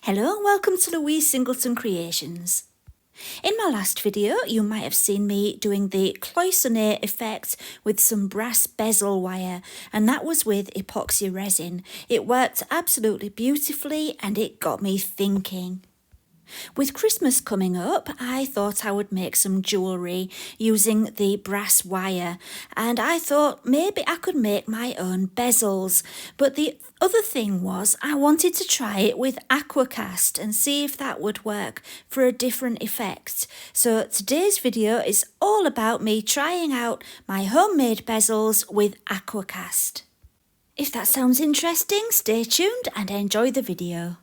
Hello and welcome to Louise Singleton Creations. In my last video you might have seen me doing the cloisonne effect with some brass bezel wire, and that was with epoxy resin. It worked absolutely beautifully and it got me thinking. With Christmas coming up, I thought I would make some jewellery using the brass wire, and I thought maybe I could make my own bezels. But the other thing was I wanted to try it with Aqua Cast and see if that would work for a different effect. So today's video is all about me trying out my homemade bezels with Aqua Cast. If that sounds interesting, stay tuned and enjoy the video.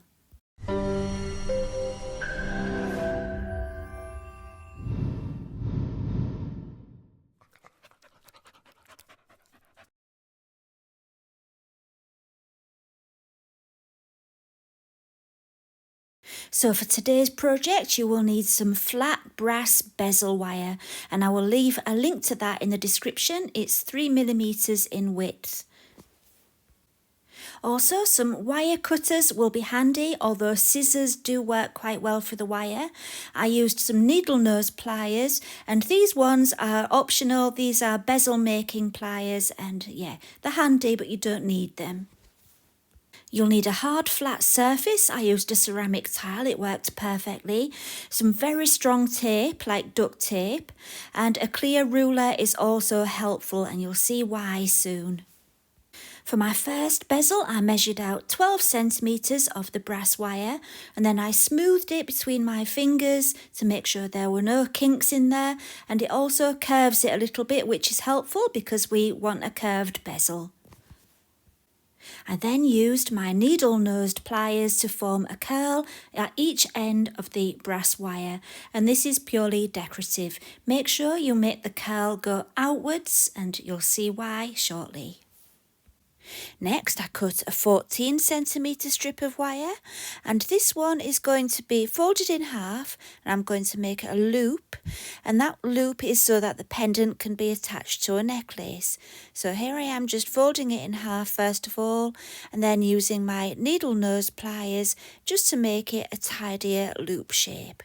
So for today's project you will need some flat brass bezel wire, and I will leave a link to that in the description. It's 3mm in width. Also, some wire cutters will be handy, although scissors do work quite well for the wire. I used some needle nose pliers, and these ones are optional. These are bezel making pliers, and yeah, they're handy but you don't need them. You'll need a hard flat surface. I used a ceramic tile, it worked perfectly. Some very strong tape like duct tape, and a clear ruler is also helpful, and you'll see why soon. For my first bezel I measured out 12 centimetres of the brass wire, and then I smoothed it between my fingers to make sure there were no kinks in there, and it also curves it a little bit, which is helpful because we want a curved bezel. I then used my needle-nosed pliers to form a curl at each end of the brass wire, and this is purely decorative. Make sure you make the curl go outwards, and you'll see why shortly. Next I cut a 14cm strip of wire, and this one is going to be folded in half, and I'm going to make a loop, and that loop is so that the pendant can be attached to a necklace. So here I am just folding it in half first of all, and then using my needle nose pliers just to make it a tidier loop shape.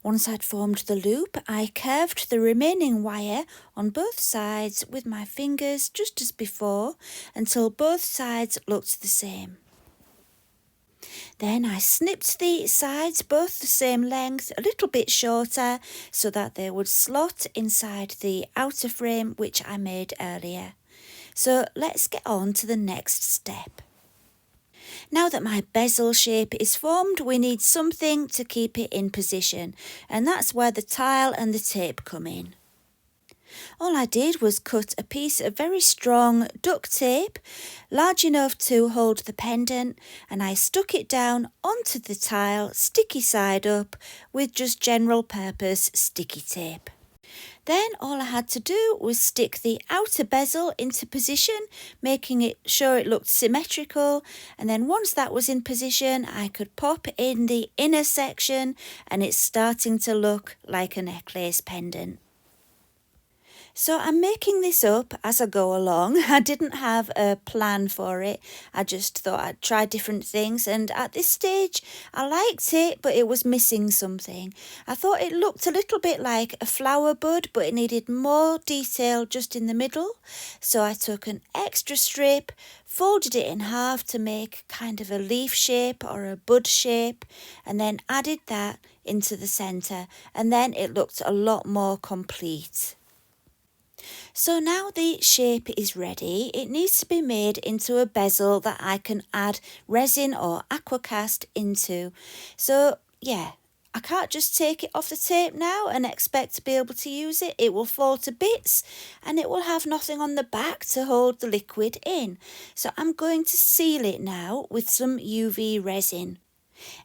Once I'd formed the loop, I curved the remaining wire on both sides with my fingers just as before until both sides looked the same. Then I snipped the sides both the same length, a little bit shorter, so that they would slot inside the outer frame which I made earlier. So let's get on to the next step. Now that my bezel shape is formed, we need something to keep it in position, and that's where the tile and the tape come in. All I did was cut a piece of very strong duct tape, large enough to hold the pendant, and I stuck it down onto the tile, sticky side up, with just general purpose sticky tape. Then all I had to do was stick the outer bezel into position, making sure it looked symmetrical, and then once that was in position I could pop in the inner section, and it's starting to look like a necklace pendant. So I'm making this up as I go along. I didn't have a plan for it. I just thought I'd try different things, and at this stage I liked it, but it was missing something. I thought it looked a little bit like a flower bud, but it needed more detail just in the middle. So I took an extra strip, folded it in half to make kind of a leaf shape or a bud shape, and then added that into the centre, and then it looked a lot more complete. So now the shape is ready. It needs to be made into a bezel that I can add resin or Aqua Cast into. So yeah, I can't just take it off the tape now and expect to be able to use it. It will fall to bits and it will have nothing on the back to hold the liquid in. So I'm going to seal it now with some UV resin.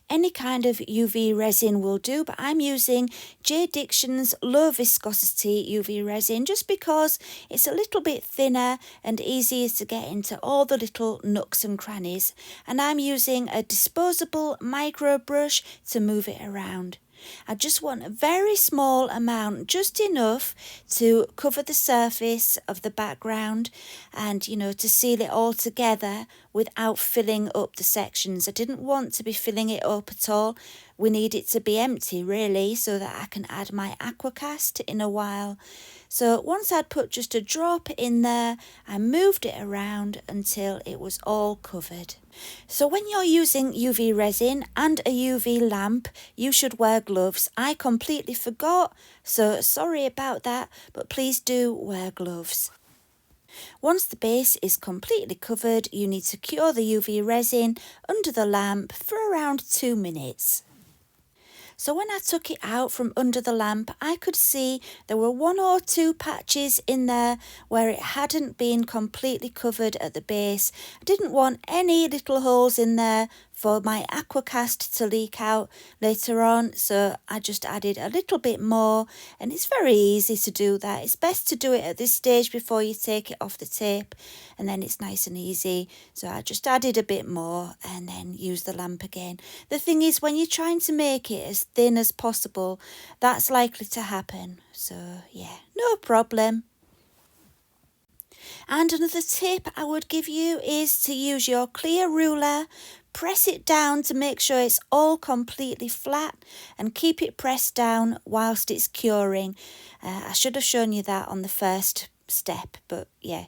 Any kind of UV resin will do, but I'm using J. Dixon's low viscosity UV resin just because it's a little bit thinner and easier to get into all the little nooks and crannies, and I'm using a disposable micro brush to move it around. I just want a very small amount, just enough to cover the surface of the background and, to seal it all together without filling up the sections. I didn't want to be filling it up at all. We need it to be empty, really, so that I can add my Aqua Cast in a while. So once I'd put just a drop in there, I moved it around until it was all covered. So when you're using UV resin and a UV lamp, you should wear gloves. I completely forgot, so sorry about that, but please do wear gloves. Once the base is completely covered, you need to cure the UV resin under the lamp for around 2 minutes. So when I took it out from under the lamp, I could see there were 1 or 2 patches in there where it hadn't been completely covered at the base. I didn't want any little holes in there for my Aqua Cast to leak out later on, so I just added a little bit more, and it's very easy to do that. It's best to do it at this stage before you take it off the tape, and then it's nice and easy. So I just added a bit more and then used the lamp again. The thing is, when you're trying to make it as thin as possible, that's likely to happen. So yeah, no problem. And another tip I would give you is to use your clear ruler, press it down to make sure it's all completely flat, and keep it pressed down whilst it's curing. I should have shown you that on the first step, but yeah,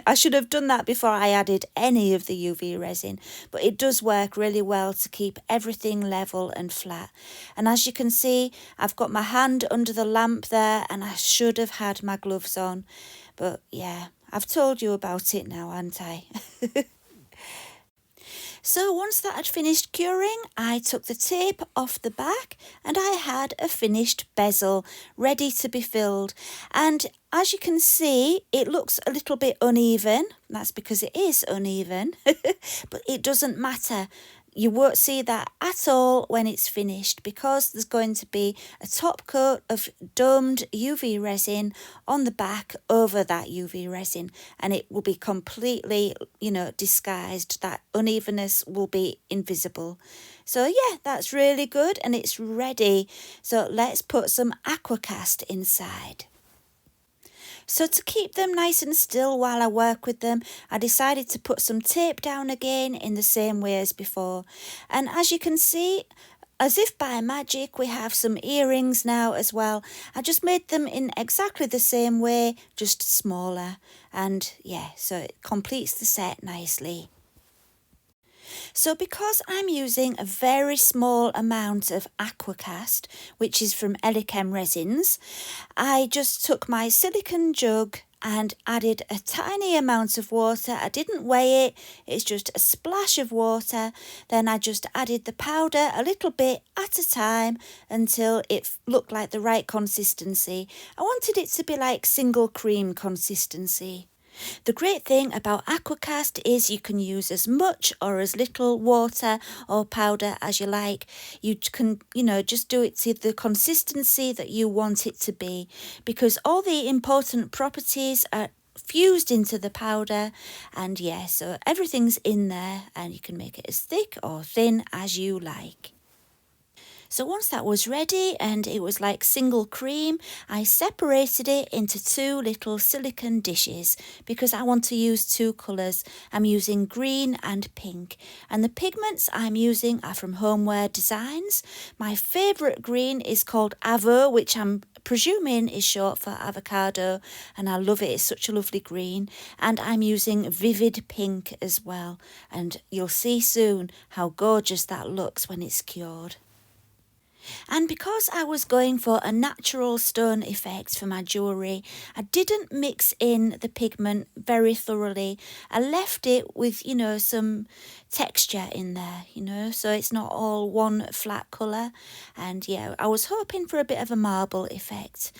I should have done that before I added any of the UV resin, but it does work really well to keep everything level and flat. And as you can see, I've got my hand under the lamp there, and I should have had my gloves on, but yeah, I've told you about it now, haven't I? So once that had finished curing, I took the tape off the back and I had a finished bezel ready to be filled. And as you can see, it looks a little bit uneven. That's because it is uneven, but it doesn't matter. You won't see that at all when it's finished, because there's going to be a top coat of domed UV resin on the back over that UV resin, and it will be completely, disguised. That unevenness will be invisible. So yeah, that's really good and it's ready. So let's put some Aqua Cast inside. So to keep them nice and still while I work with them, I decided to put some tape down again in the same way as before. And as you can see, as if by magic, we have some earrings now as well. I just made them in exactly the same way, just smaller. And yeah, so it completes the set nicely. So because I'm using a very small amount of Aqua Cast, which is from Elichem Resins, I just took my silicone jug and added a tiny amount of water. I didn't weigh it, it's just a splash of water. Then I just added the powder a little bit at a time until it looked like the right consistency. I wanted it to be like single cream consistency. The great thing about Aqua Cast is you can use as much or as little water or powder as you like. You can, just do it to the consistency that you want it to be, because all the important properties are fused into the powder, and yeah, so everything's in there and you can make it as thick or thin as you like. So once that was ready and it was like single cream, I separated it into 2 little silicone dishes because I want to use 2 colours. I'm using green and pink, and the pigments I'm using are from Homeware Designs. My favourite green is called Avo, which I'm presuming is short for avocado, and I love it. It's such a lovely green. And I'm using Vivid Pink as well, and you'll see soon how gorgeous that looks when it's cured. And because I was going for a natural stone effect for my jewellery, I didn't mix in the pigment very thoroughly. I left it with, some texture in there, so it's not all one flat colour. And yeah, I was hoping for a bit of a marble effect.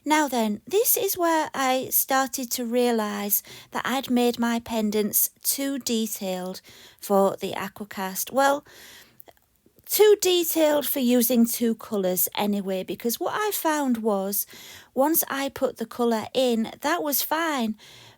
Now then, this is where I started to realise that I'd made my pendants too detailed for the Aqua Cast. Well, too detailed for using 2 colours anyway, because what I found was once I put the colour in, that was fine,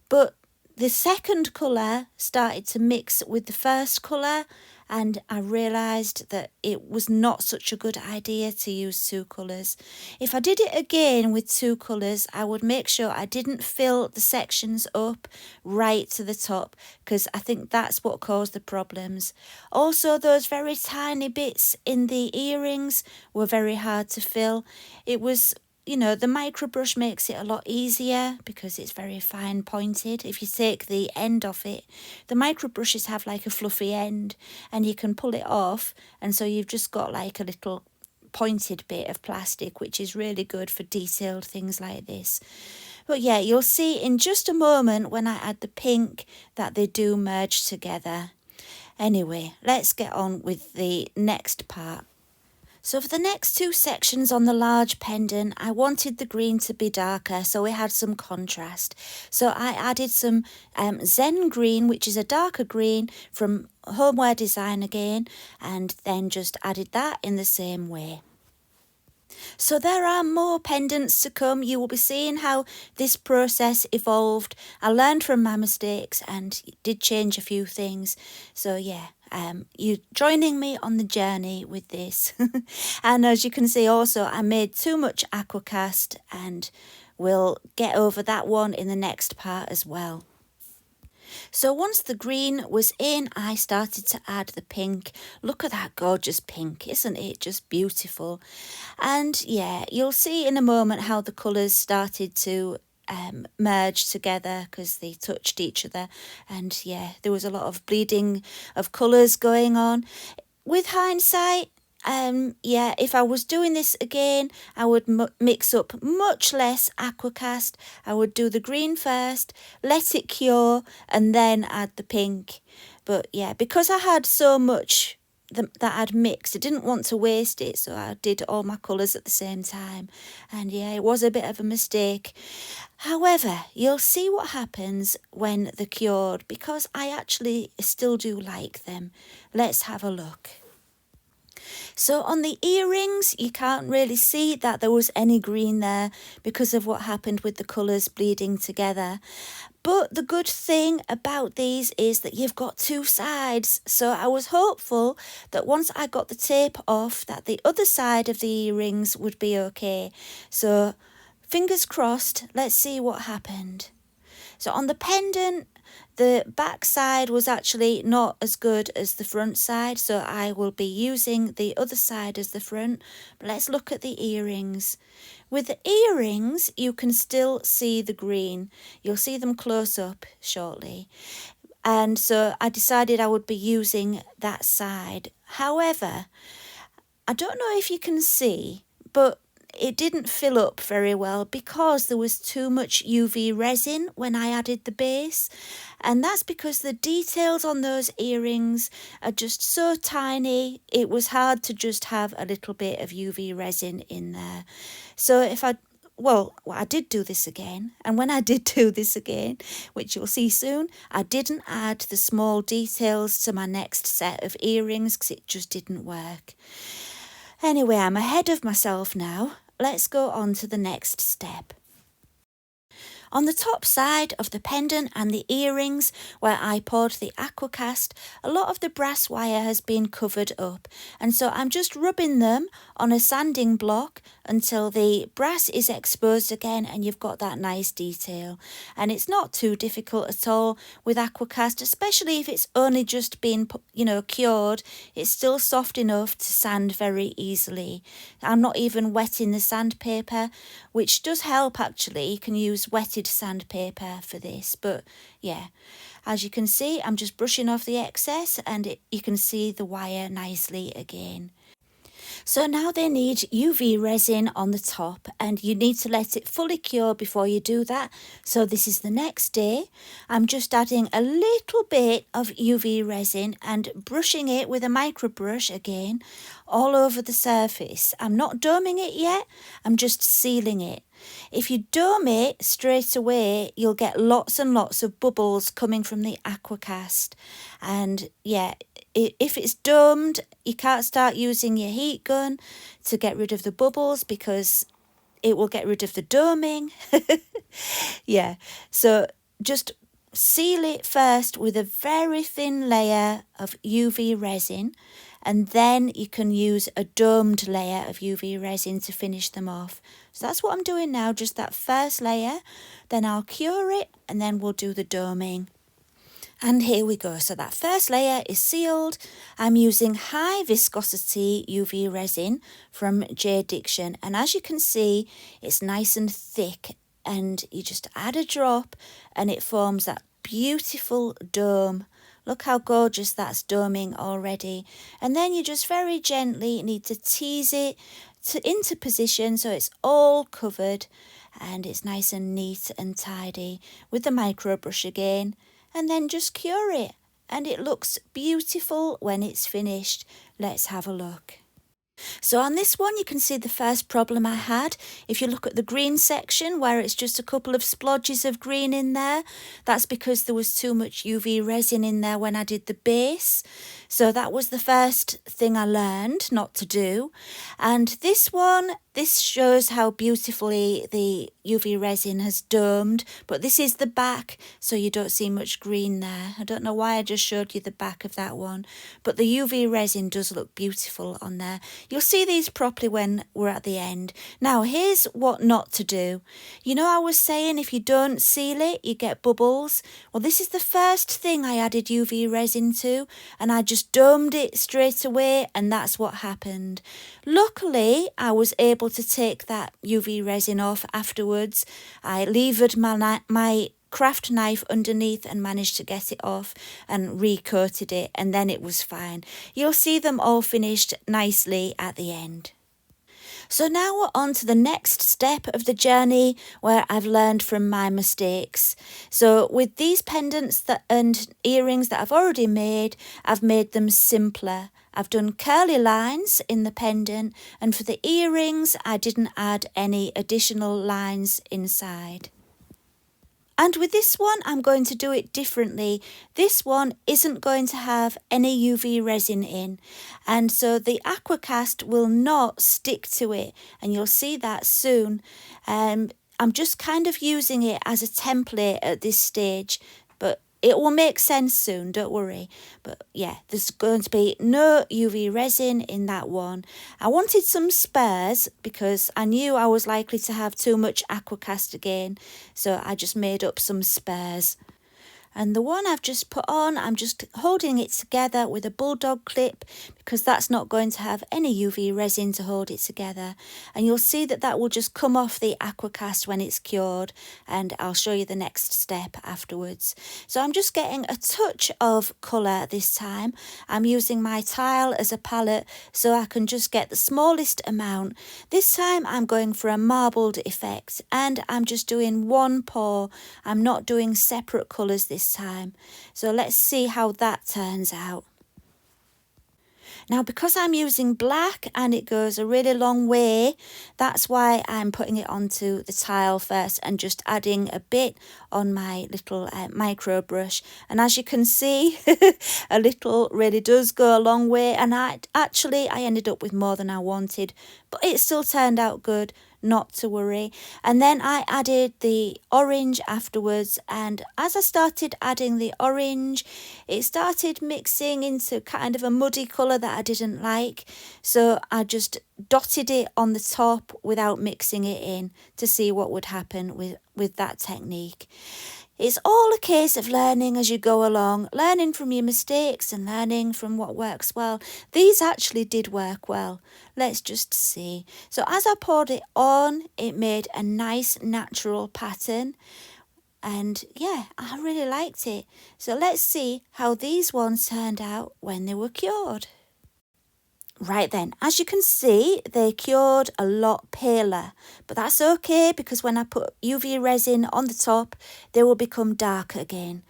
but the second colour started to mix with the first colour and I realised that it was not such a good idea to use two colours. If I did it again with two colours, I would make sure I didn't fill the sections up right to the top, because I think that's what caused the problems. Also, those very tiny bits in the earrings were very hard to fill. It was, the micro brush makes it a lot easier because it's very fine pointed. If you take the end off it, the micro brushes have like a fluffy end and you can pull it off, and so you've just got like a little pointed bit of plastic, which is really good for detailed things like this. But yeah, you'll see in just a moment when I add the pink that they do merge together. Anyway, let's get on with the next part. So for the next two sections on the large pendant, I wanted the green to be darker, so we had some contrast. So I added some Zen green, which is a darker green from Homeware Design again, and then just added that in the same way. So there are more pendants to come. You will be seeing how this process evolved. I learned from my mistakes and did change a few things. So yeah, you're joining me on the journey with this. And as you can see also, I made too much Aqua Cast, and we'll get over that one in the next part as well. So once the green was in, I started to add the pink. Look at that gorgeous pink, isn't it just beautiful? And yeah, you'll see in a moment how the colours started to merge together because they touched each other, and yeah, there was a lot of bleeding of colours going on. With hindsight, if I was doing this again, I would mix up much less Aqua Cast. I would do the green first, let it cure, and then add the pink. But yeah, because I had so much that I'd mixed, I didn't want to waste it, so I did all my colours at the same time. And yeah, it was a bit of a mistake. However, you'll see what happens when they're cured, because I actually still do like them. Let's have a look. So on the earrings, you can't really see that there was any green there because of what happened with the colours bleeding together. But the good thing about these is that you've got two sides. So I was hopeful that once I got the tape off, that the other side of the earrings would be okay. So fingers crossed, let's see what happened. So on the pendant, the back side was actually not as good as the front side, so I will be using the other side as the front. But let's look at the earrings. With the earrings, you can still see the green. You'll see them close up shortly. And so I decided I would be using that side. However, I don't know if you can see, but it didn't fill up very well because there was too much UV resin when I added the base, and that's because the details on those earrings are just so tiny. It was hard to just have a little bit of UV resin in there. So I did do this again, and when I did do this again, which you'll see soon, I didn't add the small details to my next set of earrings because it just didn't work. Anyway, I'm ahead of myself now. Let's go on to the next step. On the top side of the pendant and the earrings, where I poured the Aqua Cast, a lot of the brass wire has been covered up, and so I'm just rubbing them on a sanding block until the brass is exposed again and you've got that nice detail. And it's not too difficult at all with Aqua Cast, especially if it's only just been, cured. It's still soft enough to sand very easily. I'm not even wetting the sandpaper, which does help actually. You can use wetted sandpaper for this, but yeah, as you can see, I'm just brushing off the excess, and you can see the wire nicely again. So now they need UV resin on the top, and you need to let it fully cure before you do that. So this is the next day. I'm just adding a little bit of UV resin and brushing it with a micro brush again all over the surface. I'm not doming it yet, I'm just sealing it. If you dome it straight away, you'll get lots and lots of bubbles coming from the Aqua Cast. And yeah, if it's domed, you can't start using your heat gun to get rid of the bubbles because it will get rid of the doming. Yeah, so just seal it first with a very thin layer of UV resin, and then you can use a domed layer of UV resin to finish them off. So that's what I'm doing now, just that first layer, then I'll cure it and then we'll do the doming. And here we go. So that first layer is sealed. I'm using high viscosity UV resin from J Diction, and as you can see, it's nice and thick, and you just add a drop and it forms that beautiful dome. Look how gorgeous that's doming already. And then you just very gently need to tease it into position so it's all covered and it's nice and neat and tidy with the micro brush again. And then just cure it, and it looks beautiful when it's finished. Let's have a look. So on this one, you can see the first problem I had. If you look at the green section where it's just a couple of splodges of green in there, that's because there was too much UV resin in there when I did the base. So that was the first thing I learned not to do. And this one, this shows how beautifully the UV resin has domed, but this is the back, so you don't see much green there. I don't know why I just showed you the back of that one, but the UV resin does look beautiful on there. You'll see these properly when we're at the end. Now, here's what not to do. You know, I was saying if you don't seal it, you get bubbles. Well, this is the first thing I added UV resin to, and I just domed it straight away, and that's what happened. Luckily, I was able to take that UV resin off afterwards. I levered my craft knife underneath and managed to get it off and recoated it, and then it was fine. You'll see them all finished nicely at the end. So now we're on to the next step of the journey where I've learned from my mistakes. So with these pendants and earrings that I've already made, I've made them simpler. I've done curly lines in the pendant, and for the earrings, I didn't add any additional lines inside. And with this one, I'm going to do it differently. This one isn't going to have any UV resin in, and so the Aqua Cast will not stick to it, and you'll see that soon. I'm just kind of using it as a template at this stage, but it will make sense soon, don't worry. But yeah, there's going to be no UV resin in that one. I wanted some spares because I knew I was likely to have too much Aqua Cast again, so I just made up some spares. And the one I've just put on, I'm just holding it together with a bulldog clip because that's not going to have any UV resin to hold it together. And you'll see that that will just come off the Aqua Cast when it's cured, and I'll show you the next step afterwards. So I'm just getting a touch of colour this time. I'm using my tile as a palette so I can just get the smallest amount. This time I'm going for a marbled effect, and I'm just doing one pour. I'm not doing separate colours this time. So let's see how that turns out. Now, because I'm using black and it goes a really long way, that's why I'm putting it onto the tile first and just adding a bit on my little micro brush. And as you can see, a little really does go a long way. And I ended up with more than I wanted, but it still turned out good. Not to worry. And then I added the orange afterwards, and as I started adding the orange, it started mixing into kind of a muddy colour that I didn't like, so I just dotted it on the top without mixing it in to see what would happen with that technique. It's all a case of learning as you go along, learning from your mistakes and learning from what works well. These actually did work well. Let's just see. So as I poured it on, it made a nice natural pattern. And yeah, I really liked it. So let's see how these ones turned out when they were cured. Right then, as you can see, they cured a lot paler, but that's okay because when I put UV resin on the top, they will become dark again.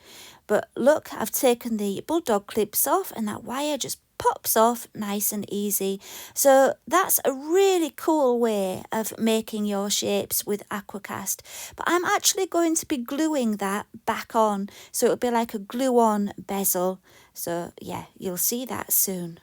But look, I've taken the bulldog clips off and that wire just pops off nice and easy. So that's a really cool way of making your shapes with Aqua Cast. But I'm actually going to be gluing that back on, so it'll be like a glue-on bezel. So yeah, you'll see that soon.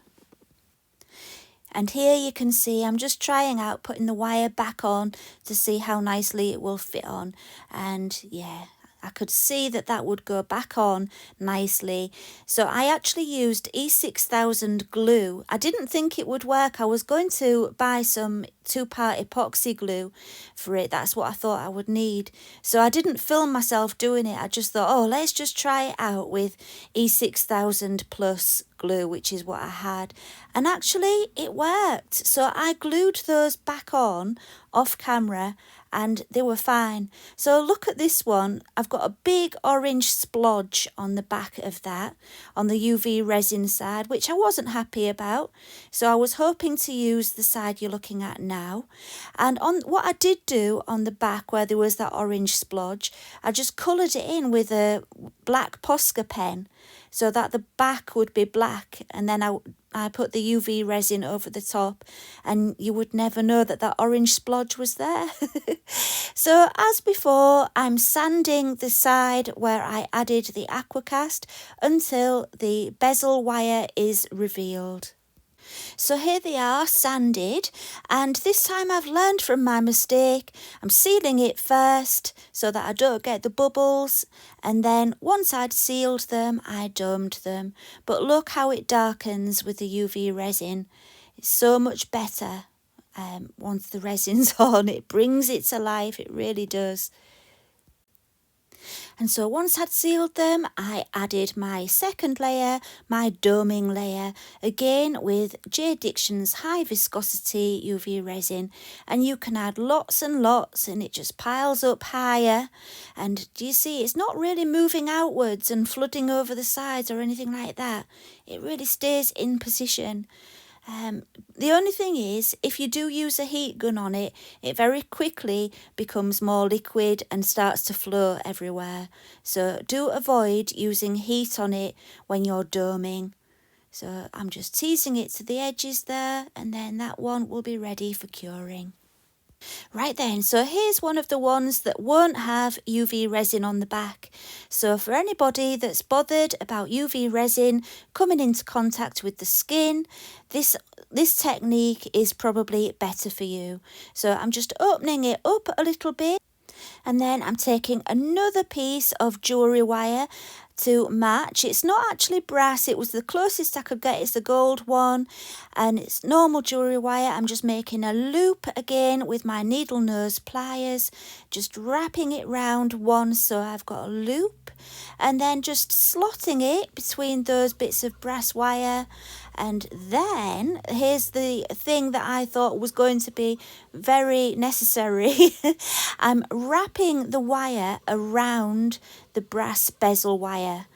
And here you can see I'm just trying out putting the wire back on to see how nicely it will fit on. And yeah, I could see that that would go back on nicely. So I actually used E6000 glue. I didn't think it would work. I was going to buy some 2-part epoxy glue for it. That's what I thought I would need. So I didn't film myself doing it. I just thought, oh, let's just try it out with E6000 plus glue, which is what I had. And actually it worked. So I glued those back on off camera and they were fine. So look at this one. I've got a big orange splodge on the back of that, on the UV resin side, which I wasn't happy about. So I was hoping to use the side you're looking at now. And on what I did do on the back where there was that orange splodge, I just coloured it in with a black Posca pen so that the back would be black, and then I put the UV resin over the top, and you would never know that that orange splodge was there. So as before, I'm sanding the side where I added the Aqua Cast until the bezel wire is revealed. So here they are, sanded, and this time I've learned from my mistake. I'm sealing it first so that I don't get the bubbles, and then once I'd sealed them, I domed them. But look how it darkens with the UV resin. It's so much better once the resin's on. It brings it to life, it really does. And so once I'd sealed them, I added my second layer, my doming layer, again with J. Dixon's high viscosity UV resin. And you can add lots and lots and it just piles up higher. And do you see, it's not really moving outwards and flooding over the sides or anything like that. It really stays in position. The only thing is, if you do use a heat gun on it, it very quickly becomes more liquid and starts to flow everywhere. So do avoid using heat on it when you're doming. So I'm just teasing it to the edges there, and then that one will be ready for curing. Right then, so here's one of the ones that won't have UV resin on the back. So for anybody that's bothered about UV resin coming into contact with the skin, this technique is probably better for you. So I'm just opening it up a little bit, and then I'm taking another piece of jewellery wire to match. It's not actually brass, it was the closest I could get. It's the gold one, and it's normal jewellery wire. I'm just making a loop again with my needle nose pliers, just wrapping it round once so I've got a loop, and then just slotting it between those bits of brass wire. And then here's the thing that I thought was going to be very necessary. I'm wrapping the wire around the brass bezel wire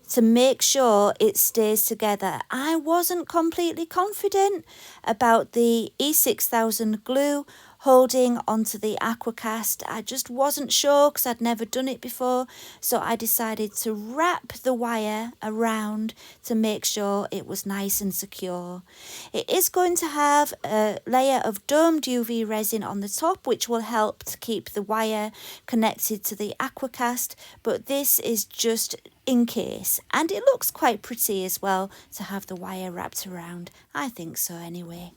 to make sure it stays together. I wasn't completely confident about the E6000 glue holding onto the Aqua Cast. I just wasn't sure because I'd never done it before, so I decided to wrap the wire around to make sure it was nice and secure. It is going to have a layer of domed UV resin on the top, which will help to keep the wire connected to the Aqua Cast, but this is just in case, and it looks quite pretty as well to have the wire wrapped around. I think so anyway.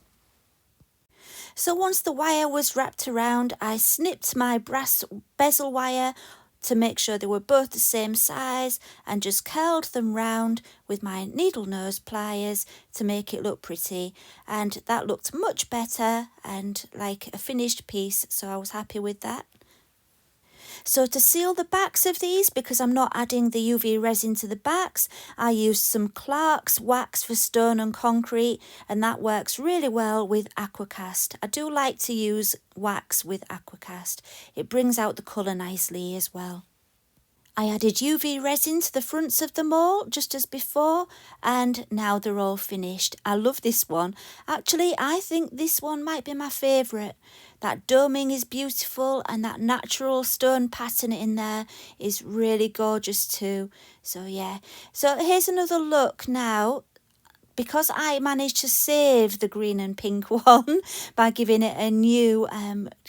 So once the wire was wrapped around, I snipped my brass bezel wire to make sure they were both the same size and just curled them round with my needle nose pliers to make it look pretty, and that looked much better and like a finished piece, so I was happy with that. So to seal the backs of these, because I'm not adding the UV resin to the backs, I used some Clark's wax for stone and concrete, and that works really well with Aqua Cast. I do like to use wax with Aqua Cast. It brings out the colour nicely as well. I added UV resin to the fronts of them all, just as before, and now they're all finished. I love this one. Actually, I think this one might be my favourite. That doming is beautiful, and that natural stone pattern in there is really gorgeous too. So yeah, so here's another look now. Because I managed to save the green and pink one by giving it a new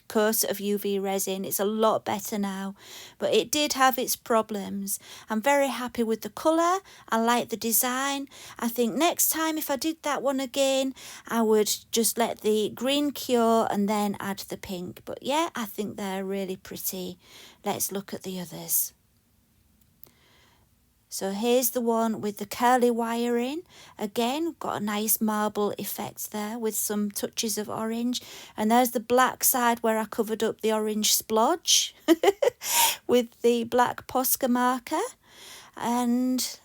coat of UV resin, it's a lot better now, but it did have its problems. I'm very happy with the colour. I like the design. I think next time if I did that one again, I would just let the green cure and then add the pink. But yeah, I think they're really pretty. Let's look at the others. So here's the one with the curly wiring. Again, got a nice marble effect there with some touches of orange. And there's the black side where I covered up the orange splodge with the black Posca marker. And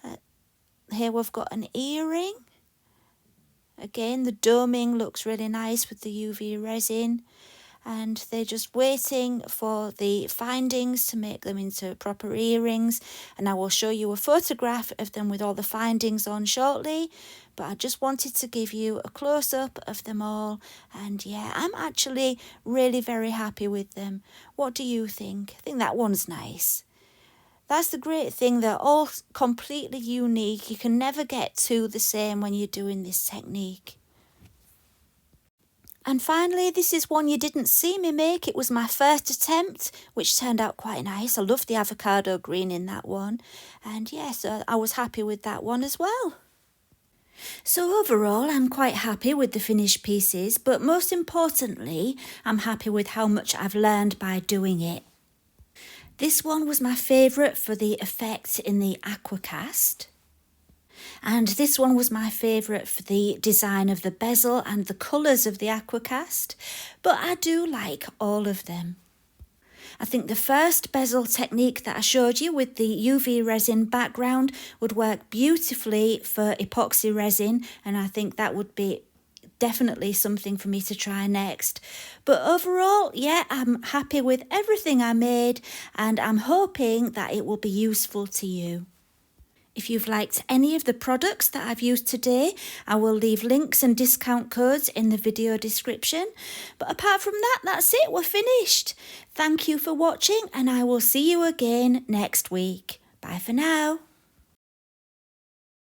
here we've got an earring. Again, the doming looks really nice with the UV resin. And they're just waiting for the findings to make them into proper earrings, and I will show you a photograph of them with all the findings on shortly, but I just wanted to give you a close-up of them all. And yeah, I'm actually really very happy with them. What do you think? I think that one's nice. That's the great thing, they're all completely unique. You can never get two the same when you're doing this technique. And finally, this is one you didn't see me make. It was my first attempt, which turned out quite nice. I love the avocado green in that one. And yes, I was happy with that one as well. So overall, I'm quite happy with the finished pieces, but most importantly, I'm happy with how much I've learned by doing it. This one was my favourite for the effect in the Aqua Cast. And this one was my favourite for the design of the bezel and the colours of the Aqua Cast, but I do like all of them. I think the first bezel technique that I showed you with the UV resin background would work beautifully for epoxy resin, and I think that would be definitely something for me to try next. But overall, yeah, I'm happy with everything I made, and I'm hoping that it will be useful to you. If you've liked any of the products that I've used today, I will leave links and discount codes in the video description. But apart from that, that's it, we're finished. Thank you for watching, and I will see you again next week. Bye for now.